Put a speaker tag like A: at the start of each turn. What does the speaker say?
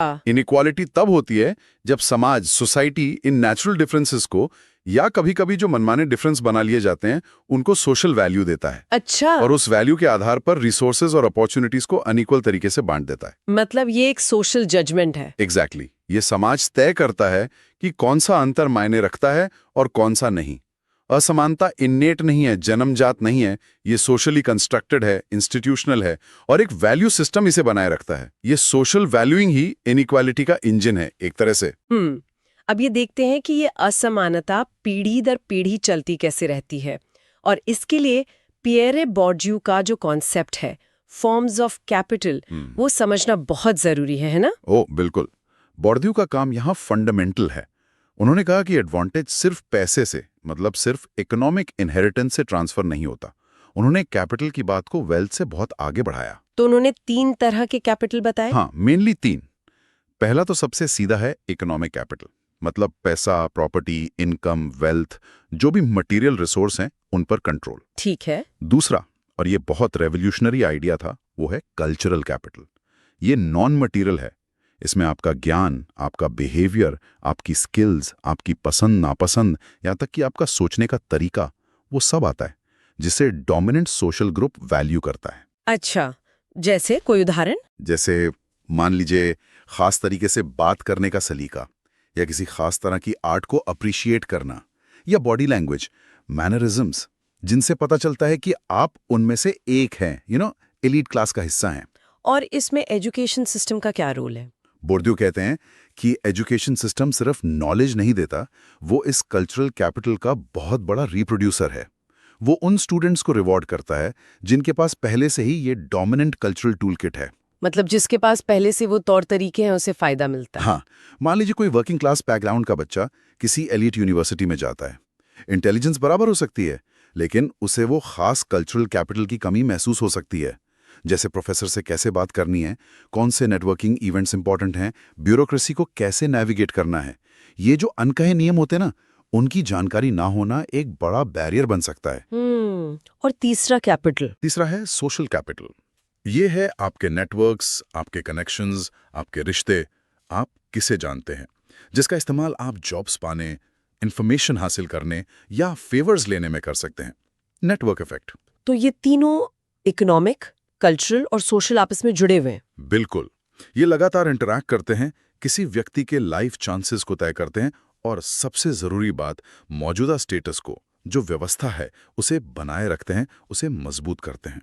A: Inequality तब होती है जब समाज, सोसाइटी इन नेचुरल डिफरेंसेस को या कभी-कभी जो मनमाने डिफरेंस बना लिए जाते हैं, उनको सोशल वैल्यू देता है
B: अच्छा,
A: और उस वैल्यू के आधार पर रिसोर्सेज और अपॉर्चुनिटीज को अनइक्वल तरीके से बांट देता है।
B: मतलब ये एक सोशल जजमेंट है।
A: एग्जैक्टली ये समाज तय करता है कि कौन सा अंतर मायने रखता है और कौन सा नहीं। असमानता इन्नेट नहीं है, जन्मजात नहीं है, ये सोशली कंस्ट्रक्टेड है, इंस्टीट्यूशनल है और एक वैल्यू सिस्टम इसे बनाए रखता है। ये सोशल वैल्यूइंग ही इनइक्वालिटी का इंजन है एक तरह से।
B: अब ये देखते हैं कि ये असमानता पीढ़ी दर पीढ़ी चलती कैसे रहती है, और इसके लिए पियरे बॉर्डियू का जो कॉन्सेप्ट है फॉर्म्स ऑफ कैपिटल, वो समझना बहुत जरूरी है ना?
A: ओ बिल्कुल, बॉर्डियू का काम यहाँ फंडामेंटल है। उन्होंने कहा कि एडवांटेज सिर्फ पैसे से, मतलब सिर्फ इकोनॉमिक इनहेरिटेंस से ट्रांसफर नहीं होता। उन्होंने कैपिटल की बात को वेल्थ से बहुत आगे बढ़ाया।
B: तो उन्होंने 3 तरह के कैपिटल बताए।
A: हाँ, मेनली 3। पहला तो सबसे सीधा है इकोनॉमिक कैपिटल, मतलब पैसा, प्रॉपर्टी, इनकम, वेल्थ, जो भी मटेरियल रिसोर्स हैं उन पर कंट्रोल।
B: ठीक है।
A: दूसरा, और ये बहुत रेवोल्यूशनरी आइडिया था, वो है कल्चरल कैपिटल। ये नॉन मटेरियल है। इसमें आपका ज्ञान, आपका बिहेवियर, आपकी स्किल्स, आपकी पसंद नापसंद, यहाँ तक कि आपका सोचने का तरीका, वो सब आता है, जिसे डोमिनेंट सोशल ग्रुप वैल्यू करता है।
B: अच्छा, जैसे कोई उदाहरण?
A: जैसे मान लीजिए खास तरीके से बात करने का सलीका, या किसी खास तरह की आर्ट को अप्रिशिएट करना, या बॉडी लैंग्वेज, मैनरिज्म्स, जिनसे पता चलता है कि आप उनमें से एक हैं, एलीट क्लास का हिस्सा हैं।
B: और इसमें एजुकेशन सिस्टम का क्या रोल है?
A: बोर्डियू कहते हैं कि एजुकेशन सिस्टम सिर्फ नॉलेज नहीं देता, वो इस कल्चरल कैपिटल का बहुत बड़ा रिप्रोड्यूसर है। वो उन स्टूडेंट्स को रिवॉर्ड करता है जिनके पास पहले से ही ये डोमिनेंट कल्चरल टूल किट है।
B: मतलब जिसके पास पहले से वो तौर तरीके हैं, उसे फायदा मिलता है।
A: हाँ, मान लीजिए कोई वर्किंग क्लास बैकग्राउंड का बच्चा किसी एलीट यूनिवर्सिटी में जाता है। इंटेलिजेंस बराबर हो सकती है, लेकिन उसे वो खास कल्चरल कैपिटल की कमी महसूस हो सकती है। जैसे प्रोफेसर से कैसे बात करनी है, कौन से नेटवर्किंग इवेंट्स इंपॉर्टेंट हैं, ब्यूरोक्रेसी को कैसे नेविगेट करना है। ये जो अनकहे नियम होते हैं ना, उनकी जानकारी ना होना एक बड़ा बैरियर बन सकता है।
B: और तीसरा कैपिटल?
A: तीसरा है सोशल कैपिटल। ये है आपके नेटवर्क्स, आपके कनेक्शंस, आपके रिश्ते, आप किसे जानते हैं, जिसका इस्तेमाल आप जॉब्स पाने, इंफॉर्मेशन हासिल करने या फेवर्स लेने में कर सकते हैं। Network effect.
B: तो ये तीनों इकोनॉमिक, कल्चरल और सोशल आपस में जुड़े हुए हैं।
A: बिल्कुल, ये लगातार इंटरैक्ट करते हैं, किसी व्यक्ति के लाइफ चांसेस को तय करते हैं और सबसे जरूरी बात, मौजूदा स्टेटस को, जो व्यवस्था है, उसे बनाए रखते हैं, उसे मजबूत करते हैं।